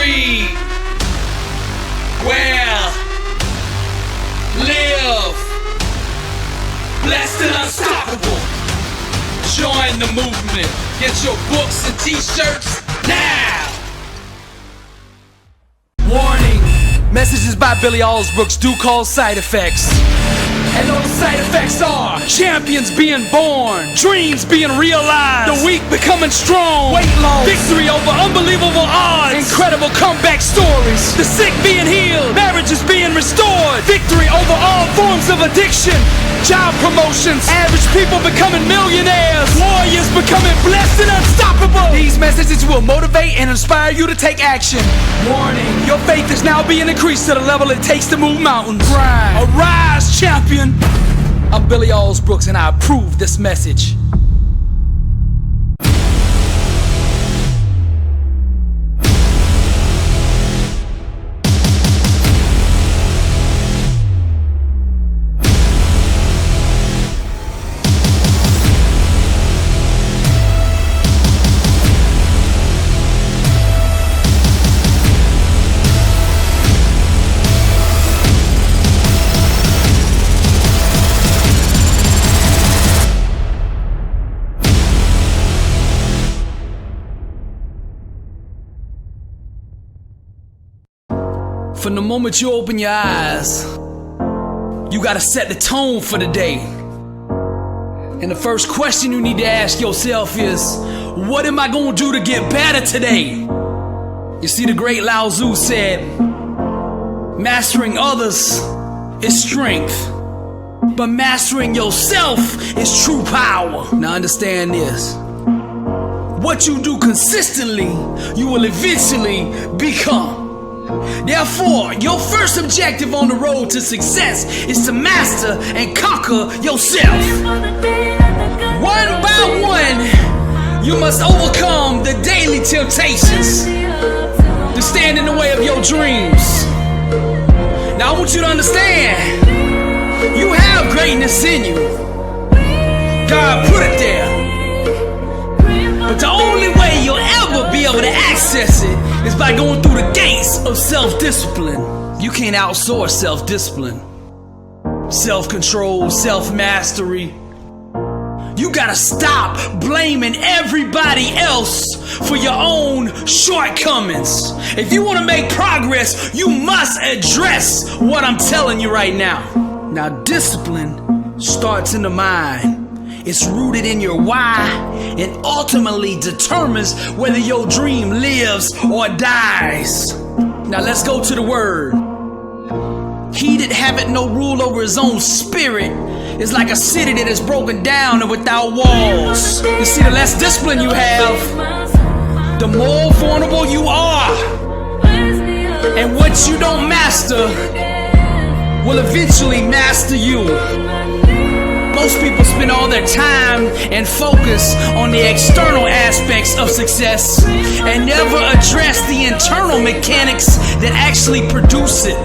breathe, well, live, blessed and unstoppable. Join the movement. Get your books and t-shirts now. Warning, messages by Billy Alsbrooks do cause side effects. And those side effects are champions being born, dreams being realized, the weak becoming strong, weight loss, victory over unbelievable odds, incredible comeback stories, the sick being healed, marriages being restored, victory over all forms of addiction, job promotions, average people becoming millionaires, warriors becoming blessed and unstoppable. These messages will motivate and inspire you to take action. Warning, your faith is now being increased to the level it takes to move mountains. Arise, champion. I'm Billy Alsbrooks and I approve this message. From the moment you open your eyes, you gotta set the tone for the day. And the first question you need to ask yourself is, what am I gonna do to get better today? You see, the great Lao Tzu said, mastering others is strength, but mastering yourself is true power. Now understand this. What you do consistently, you will eventually become. Therefore, your first objective on the road to success is to master and conquer yourself. One by one, you must overcome the daily temptations to stand in the way of your dreams. Now I want you to understand, you have greatness in you. God put it there. But the only way you'll ever be able to access it is by going through the gates of self-discipline. You can't outsource self-discipline, self-control, self-mastery. You gotta stop blaming everybody else for your own shortcomings. If you wanna make progress, you must address what I'm telling you right now. Now, discipline starts in the mind. It's rooted in your why and ultimately determines whether your dream lives or dies. Now let's go to the word. He that haveth no rule over his own spirit is like a city that is broken down and without walls. You see, the less discipline you have, the more vulnerable you are. And what you don't master will eventually master you. Most people spend all their time and focus on the external aspects of success and never address the internal mechanics that actually produce it.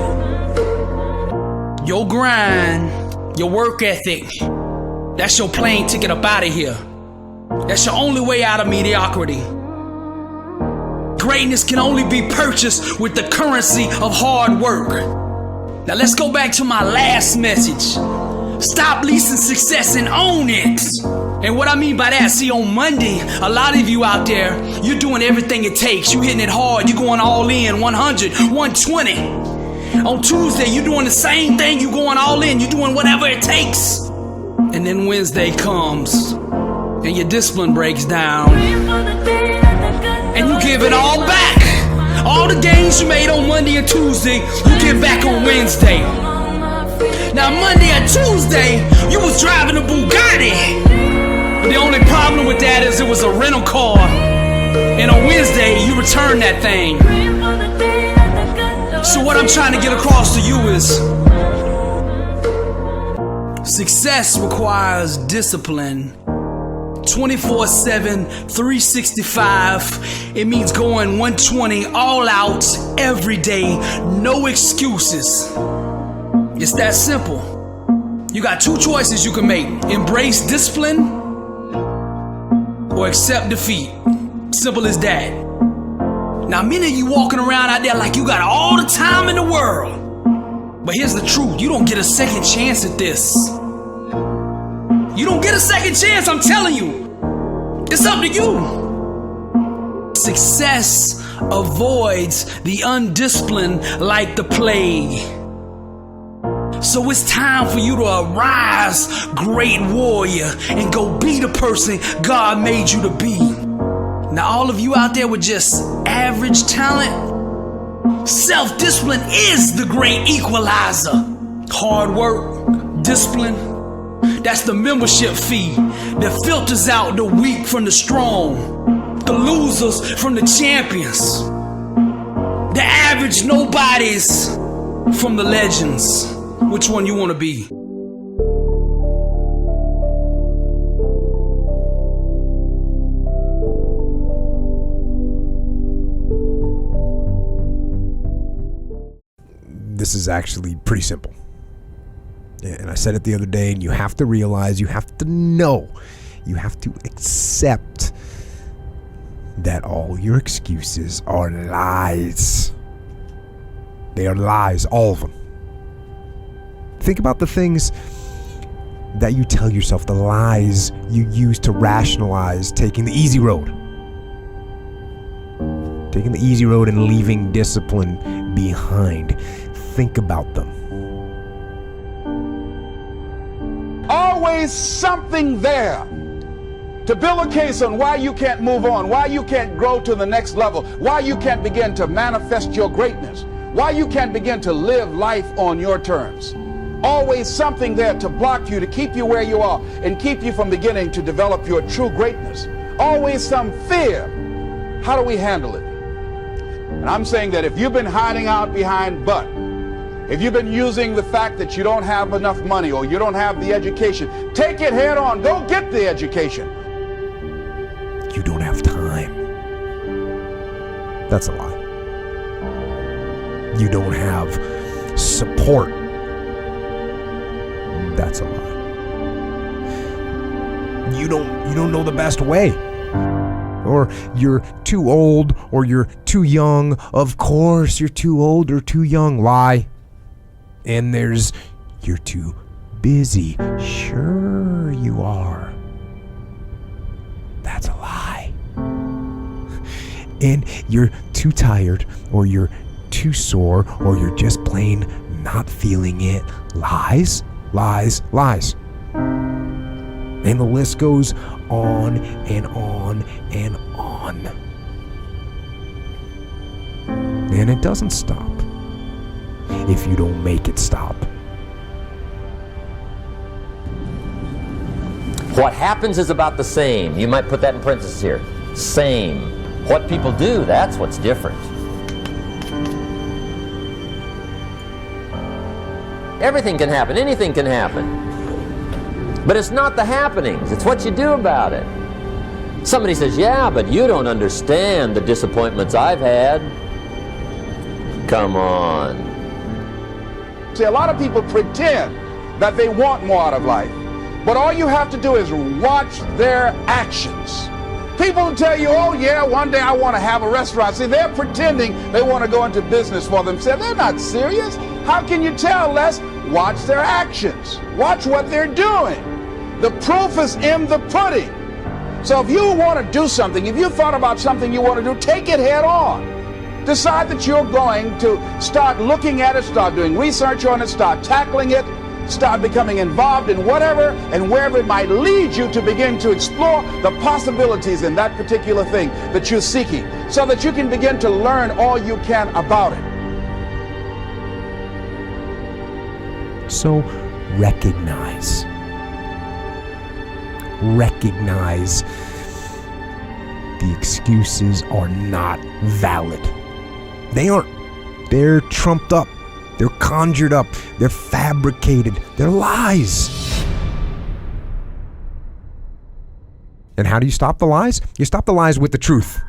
Your grind, your work ethic, that's your plane ticket up out of here. That's your only way out of mediocrity. Greatness can only be purchased with the currency of hard work. Now let's go back to my last message. Stop leasing success and own it. And what I mean by that, see, on Monday, a lot of you out there, you're doing everything it takes. You're hitting it hard. You're going all in, 100, 120. On Tuesday, you're doing the same thing. You're going all in. You're doing whatever it takes. And then Wednesday comes, and your discipline breaks down. And you give it all back. All the gains you made on Monday and Tuesday, you give back on Wednesday. Now Monday and Tuesday, you was driving a Bugatti. But the only problem with that is it was a rental car. And on Wednesday, you returned that thing. So what I'm trying to get across to you is, success requires discipline. 24/7, 365. It means going 120 all out every day, no excuses. It's that simple. You got two choices you can make. Embrace discipline or accept defeat. Simple as that. Now, many of you walking around out there like you got all the time in the world. But here's the truth. You don't get a second chance at this. You don't get a second chance, I'm telling you. It's up to you. Success avoids the undisciplined like the plague. So it's time for you to arise, great warrior, and go be the person God made you to be. Now, all of you out there with just average talent, self-discipline is the great equalizer. Hard work, discipline, that's the membership fee that filters out the weak from the strong, the losers from the champions, the average nobodies from the legends. Which one you want to be? This is actually pretty simple. And I said it the other day, and you have to realize, you have to know, you have to accept that all your excuses are lies. They are lies, all of them. Think about the things that you tell yourself, the lies you use to rationalize taking the easy road. Taking the easy road and leaving discipline behind. Think about them. Always something there to build a case on why you can't move on, why you can't grow to the next level, why you can't begin to manifest your greatness, why you can't begin to live life on your terms. Always something there to block you, to keep you where you are, and keep you from beginning to develop your true greatness. Always some fear. How do we handle it? And I'm saying that if you've been hiding out behind but, if you've been using the fact that you don't have enough money or you don't have the education, take it head on. Go get the education. You don't have time. That's a lie. You don't have support. That's a lie. You don't know the best way. Or you're too old, or you're too young. Of course you're too old or too young. Lie. And there's, you're too busy. Sure you are. That's a lie. And you're too tired, or you're too sore, or you're just plain not feeling it. Lies, lies, lies. And the list goes on and on and on. And it doesn't stop if you don't make it stop. What happens is about the same. You might put that in parentheses here. Same. What people do, that's what's different. Everything can happen. Anything can happen. But it's not the happenings. It's what you do about it. Somebody says, yeah, but you don't understand the disappointments I've had. Come on. See, a lot of people pretend that they want more out of life. But all you have to do is watch their actions. People tell you, oh yeah, one day I want to have a restaurant. See, they're pretending they want to go into business for themselves. They're not serious. How can you tell, Les? Watch their actions. Watch what they're doing. The proof is in the pudding. So if you want to do something, if you thought about something you want to do, take it head on. Decide that you're going to start looking at it, start doing research on it, start tackling it, start becoming involved in whatever and wherever it might lead you to begin to explore the possibilities in that particular thing that you're seeking, so that you can begin to learn all you can about it. So recognize the excuses are not valid. They aren't. They're trumped up. They're conjured up. They're fabricated. They're lies. And how do you stop the lies? You stop the lies with the truth.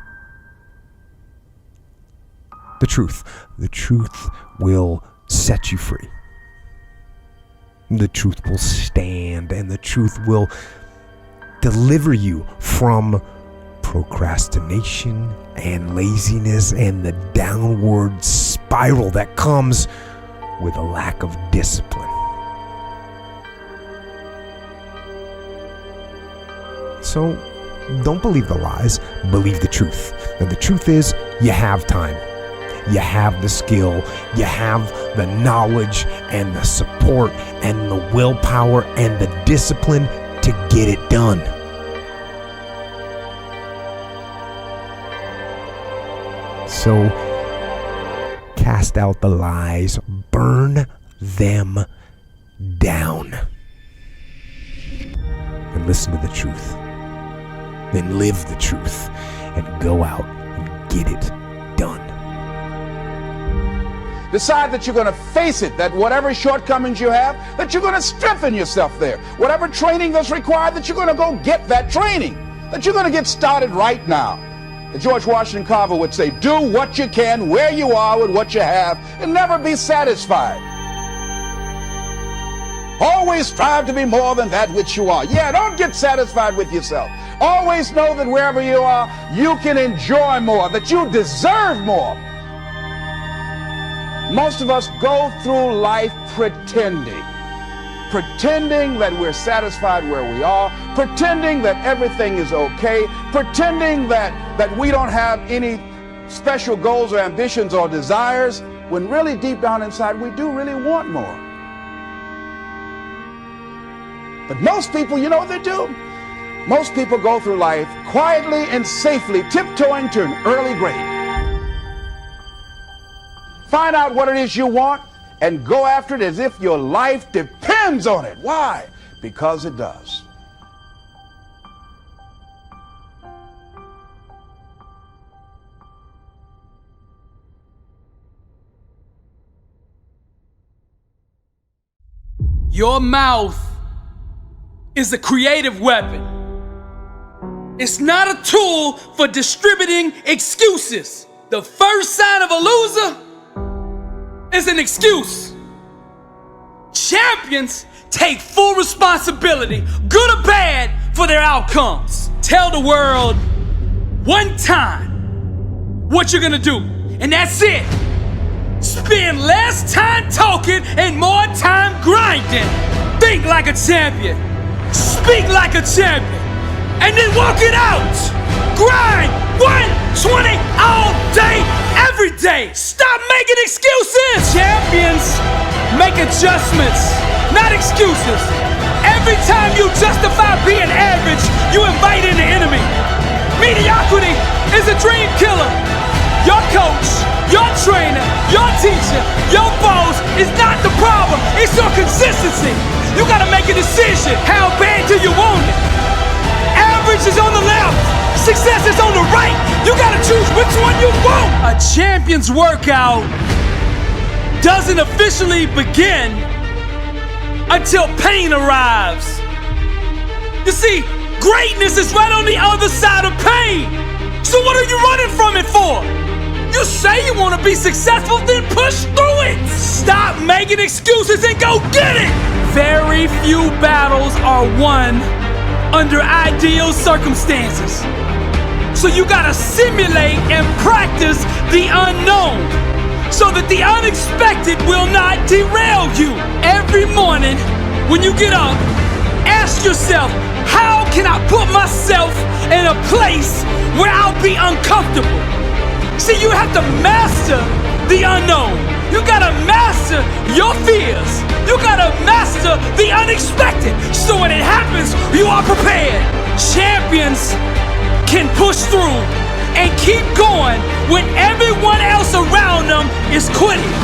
The truth. The truth will set you free. The truth will stand, and the truth will deliver you from procrastination and laziness and the downward spiral that comes with a lack of discipline. So don't believe the lies, believe the truth. And the truth is, you have time. You have the skill, you have the knowledge and the support and the willpower and the discipline to get it done. So cast out the lies, burn them down, and listen to the truth. Then live the truth and go out and get it done. Decide that you're going to face it, that whatever shortcomings you have, that you're going to strengthen yourself there. Whatever training that's required, that you're going to go get that training, that you're going to get started right now. And George Washington Carver would say, do what you can, where you are with what you have, and never be satisfied. Always strive to be more than that which you are. Yeah, don't get satisfied with yourself. Always know that wherever you are, you can enjoy more, that you deserve more. Most of us go through life pretending that we're satisfied where we are, pretending that everything is okay, pretending that we don't have any special goals or ambitions or desires, when really deep down inside we do really want more. But most people, you know what they do? Most people go through life quietly and safely, tiptoeing to an early grave. Find out what it is you want and go after it as if your life depends on it. Why? Because it does. Your mouth is a creative weapon. It's not a tool for distributing excuses. The first sign of a loser is an excuse. Champions take full responsibility, good or bad, for their outcomes. Tell the world one time what you're gonna do, and that's it. Spend less time talking and more time grinding. Think like a champion, speak like a champion, and then walk it out. Grind 120 all day, every day. Stop making excuses. Champions make adjustments, not excuses. Every time you justify being average, you invite in the enemy. Mediocrity is a dream killer. Your coach, your trainer, your teacher, your boss is not the problem. It's your consistency. You gotta make a decision. How bad do you want it? Average is on the left, success is on the right. You gotta choose which one you want. A champion's workout doesn't officially begin until pain arrives. You see, greatness is right on the other side of pain. So what are you running from it for? You say you want to be successful, then push through it. Stop making excuses and go get it. Very few battles are won under ideal circumstances. So you gotta simulate and practice the unknown so that the unexpected will not derail you. Every morning when you get up, ask yourself, how can I put myself in a place where I'll be uncomfortable? See, you have to master the unknown. You gotta master your fears. You gotta master the unexpected. So when it happens, you are prepared. Champions can push through and keep going when everyone else around them is quitting.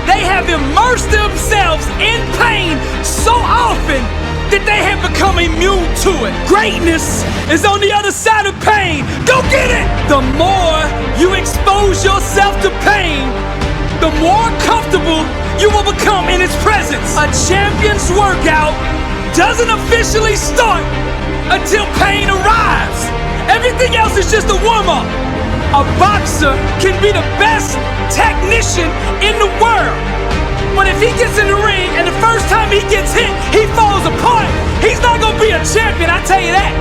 They have immersed themselves in pain so often that they have become immune to it. Greatness is on the other side of pain. Go get it! The more you expose yourself to pain, the more comfortable you will become in its presence. A champion's workout doesn't officially start until pain arrives. Everything else is just a warm-up. A boxer can be the best technician in the world, but if he gets in the ring and the first time he gets hit, he falls apart, he's not gonna be a champion, I tell you that.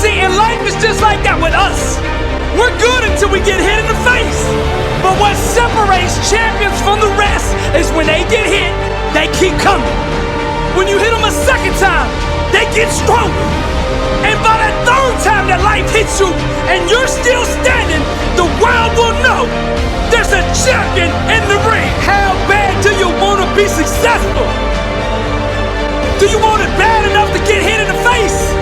See, and life is just like that with us. We're good until we get hit in the face. But what separates champions from the rest is when they get hit, they keep coming. When you hit them a second time, they get stronger. And by the third time that life hits you and you're still standing, the world will know there's a champion in the ring. How bad do you want to be successful? Do you want it bad enough to get hit in the face?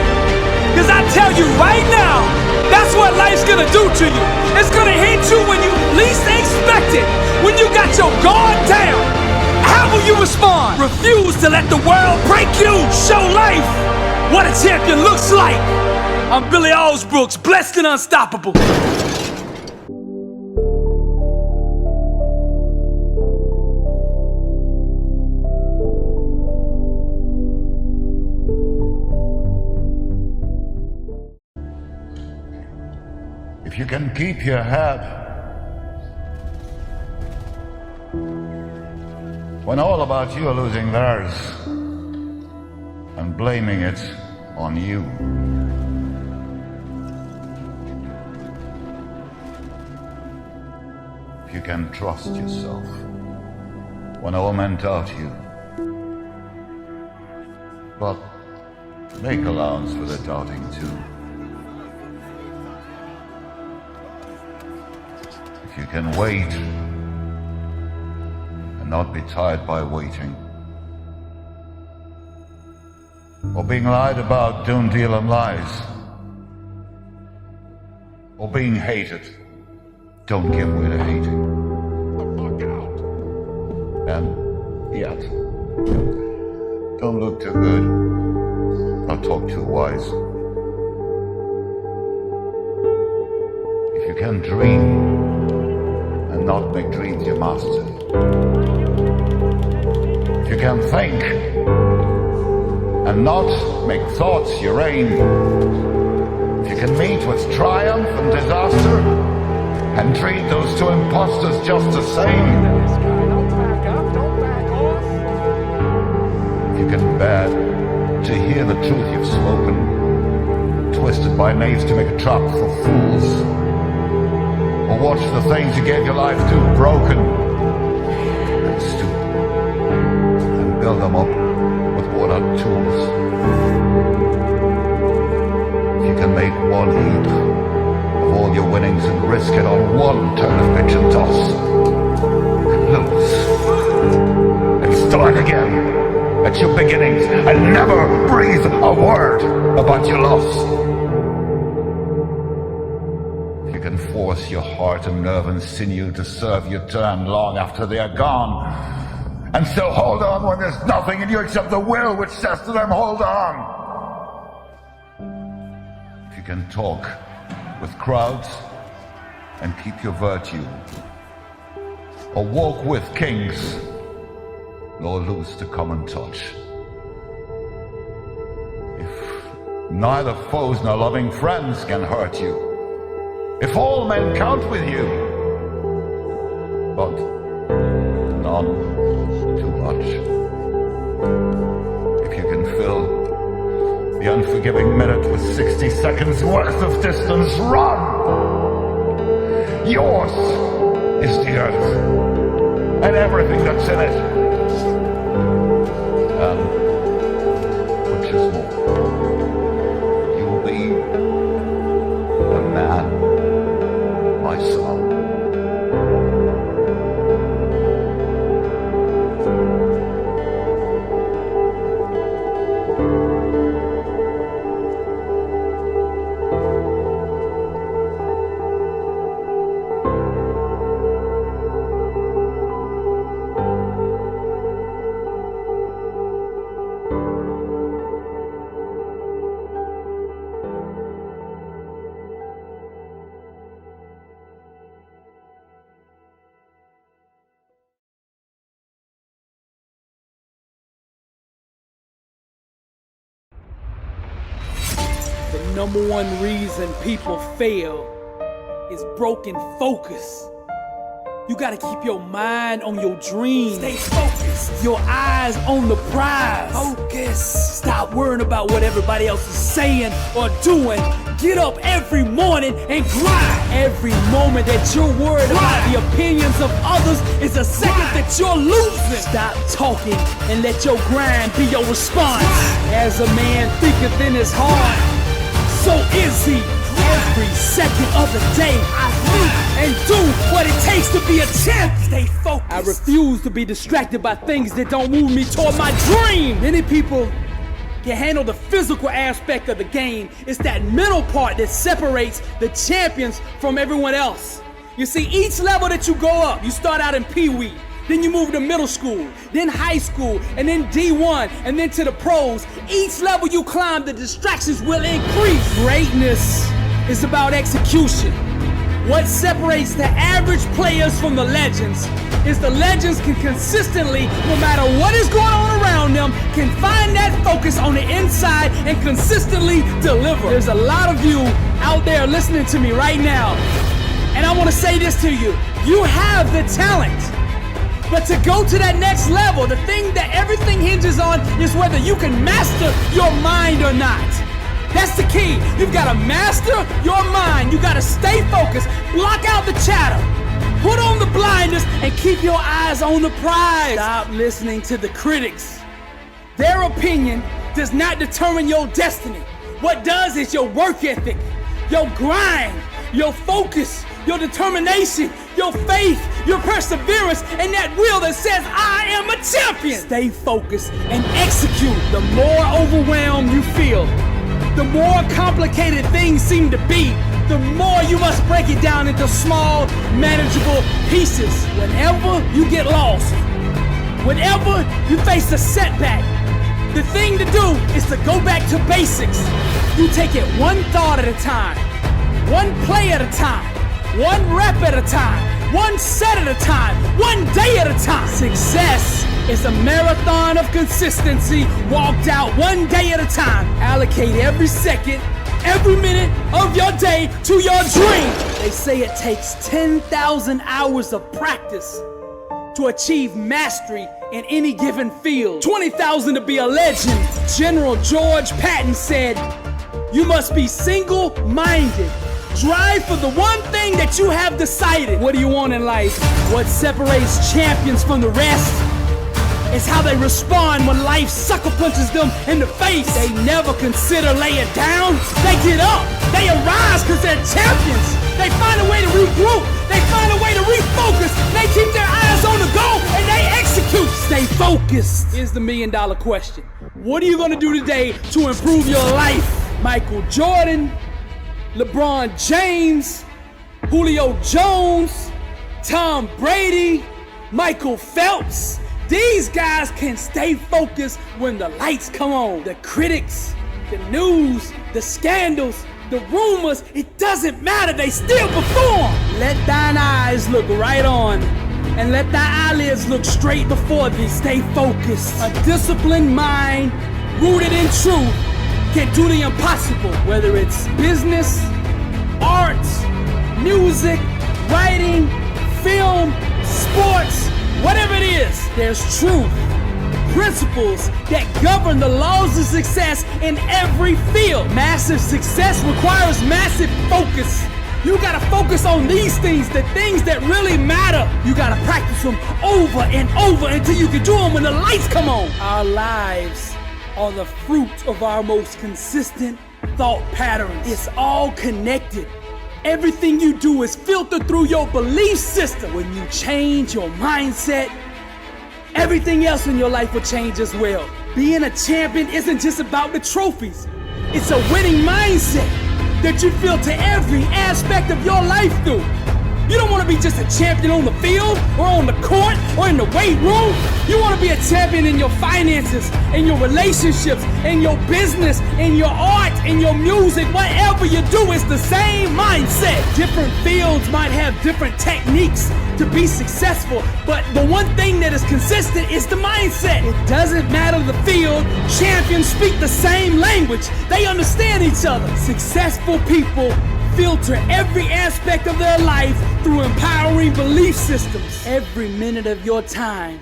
Because I tell you right now, that's what life's gonna do to you. It's gonna hit you when you least expect it. When you got your guard down, how will you respond? Refuse to let the world break you. Show life what a champion looks like. I'm Billy Alsbrooks, blessed and unstoppable. If you can keep your head when all about you are losing theirs and blaming it on you, if you can trust yourself when all men doubt you, but make allowance for the doubting too. If you can wait and not be tired by waiting, or being lied about, don't deal in lies, or being hated, don't give way to hating. And yet, don't look too good, nor talk too wise. If you can dream and not make dreams your master, if you can think and not make thoughts your aim, if you can meet with triumph and disaster and treat those two imposters just the same, if you can bear to hear the truth you've spoken, twisted by knaves to make a trap for fools, or watch the things you gave your life to broken, and stoop and build them up with worn-out tools. If you can make one heap of all your winnings and risk it on one turn of pitch and toss, you can lose and start again at your beginnings and never breathe a word about your loss. Can force your heart and nerve and sinew to serve your turn long after they are gone, and so hold on when there's nothing in you except the will which says to them, hold on. If you can talk with crowds and keep your virtue, or walk with kings nor lose the common touch, if neither foes nor loving friends can hurt you, if all men count with you, but none too much, if you can fill the unforgiving minute with 60 seconds worth of distance, run! Yours is the earth and everything that's in it, and which is more, you will be a man, my son. The number one reason people fail is broken focus. You gotta keep your mind on your dreams. Stay focused. Your eyes on the prize. Focus. Stop worrying about what everybody else is saying or doing. Get up every morning and grind. Every moment that you're worried about the opinions of others is a second that you're losing. Stop talking and let your grind be your response. As a man thinketh in his heart, so is he. Every second of the day, I think and do what it takes to be a champ. Stay focused. I refuse to be distracted by things that don't move me toward my dream. Many people can handle the physical aspect of the game. It's that mental part that separates the champions from everyone else. You see, each level that you go up, you start out in Pee-wee, then you move to middle school, then high school, and then D1, and then to the pros. Each level you climb, the distractions will increase. Greatness is about execution. What separates the average players from the legends is the legends can consistently, no matter what is going on around them, can find that focus on the inside and consistently deliver. There's a lot of you out there listening to me right now, and I want to say this to you. You have the talent, but to go to that next level, the thing that everything hinges on is whether you can master your mind or not. That's the key. You've got to master your mind. You got to stay focused. Block out the chatter. Put on the blinders and keep your eyes on the prize. Stop listening to the critics. Their opinion does not determine your destiny. What does is your work ethic, your grind, your focus, your determination, your faith, your perseverance, and that will that says, I am a champion. Stay focused and execute. The more overwhelmed you feel, the more complicated things seem to be, the more you must break it down into small, manageable pieces. Whenever you get lost, whenever you face a setback, the thing to do is to go back to basics. You take it one thought at a time, one play at a time, one rep at a time, one set at a time, one day at a time. Success is a marathon of consistency walked out one day at a time. Allocate every second, every minute of your day to your dream. They say it takes 10,000 hours of practice to achieve mastery in any given field. 20,000 to be a legend. General George Patton said, you must be single-minded. Drive for the one thing that you have decided. What do you want in life? What separates champions from the rest is how they respond when life sucker punches them in the face. They never consider laying down. They get up. They arise because they're champions. They find a way to regroup. They find a way to refocus. They keep their eyes on the goal and they execute. Stay focused. Here's the $1 million question. What are you going to do today to improve your life? Michael Jordan, LeBron James, Julio Jones, Tom Brady, Michael Phelps. These guys can stay focused when the lights come on. The critics, the news, the scandals, the rumors, it doesn't matter, they still perform. Let thine eyes look right on, and let thy eyelids look straight before thee. Stay focused. A disciplined mind, rooted in truth, can do the impossible. Whether it's business, arts, music, writing, film, sports, whatever it is, there's truth, principles that govern the laws of success in every field. Massive success requires massive focus. You gotta focus on these things, the things that really matter. You gotta practice them over and over until you can do them when the lights come on. Our lives are the fruit of our most consistent thought patterns. It's all connected. Everything you do is filtered through your belief system. When you change your mindset, everything else in your life will change as well. Being a champion isn't just about the trophies. It's a winning mindset that you filter every aspect of your life through. You don't want to be just a champion on the field or on the court or in the weight room. You want to be a champion in your finances, in your relationships, in your business, in your art, in your music. Whatever you do, it's the same mindset. Different fields might have different techniques to be successful, but the one thing that is consistent is the mindset. It doesn't matter the field, champions speak the same language. They understand each other. Successful people filter every aspect of their life through empowering belief systems. Every minute of your time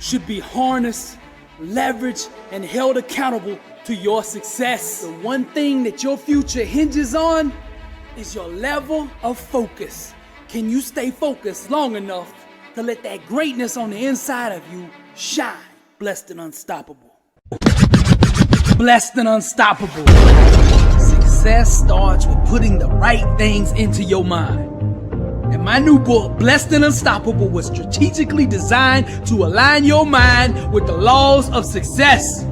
should be harnessed, leveraged, and held accountable to your success. The one thing that your future hinges on is your level of focus. Can you stay focused long enough to let that greatness on the inside of you shine? Blessed and unstoppable. Blessed and unstoppable. Success starts with putting the right things into your mind. And my new book, Blessed and Unstoppable, was strategically designed to align your mind with the laws of success.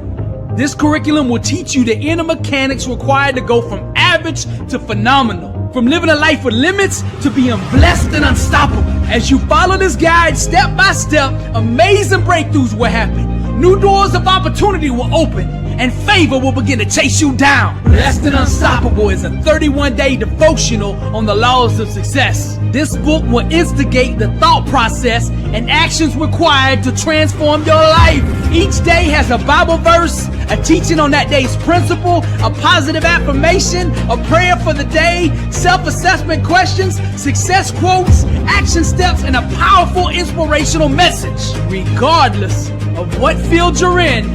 This curriculum will teach you the inner mechanics required to go from average to phenomenal. From living a life with limits to being blessed and unstoppable. As you follow this guide step by step, amazing breakthroughs will happen. New doors of opportunity will open, and favor will begin to chase you down. Blessed and Unstoppable is a 31-day devotional on the laws of success. This book will instigate the thought process and actions required to transform your life. Each day has a Bible verse, a teaching on that day's principle, a positive affirmation, a prayer for the day, self-assessment questions, success quotes, action steps, and a powerful inspirational message. Regardless of what field you're in,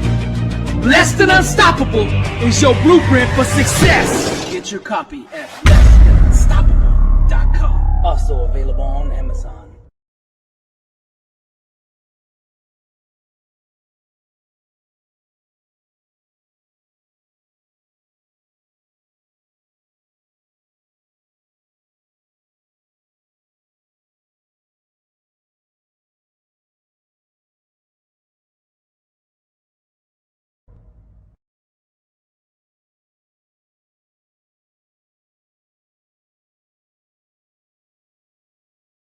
Blessed and Unstoppable is your blueprint for success. Get your copy at blessedandunstoppable.com. Also available on Amazon.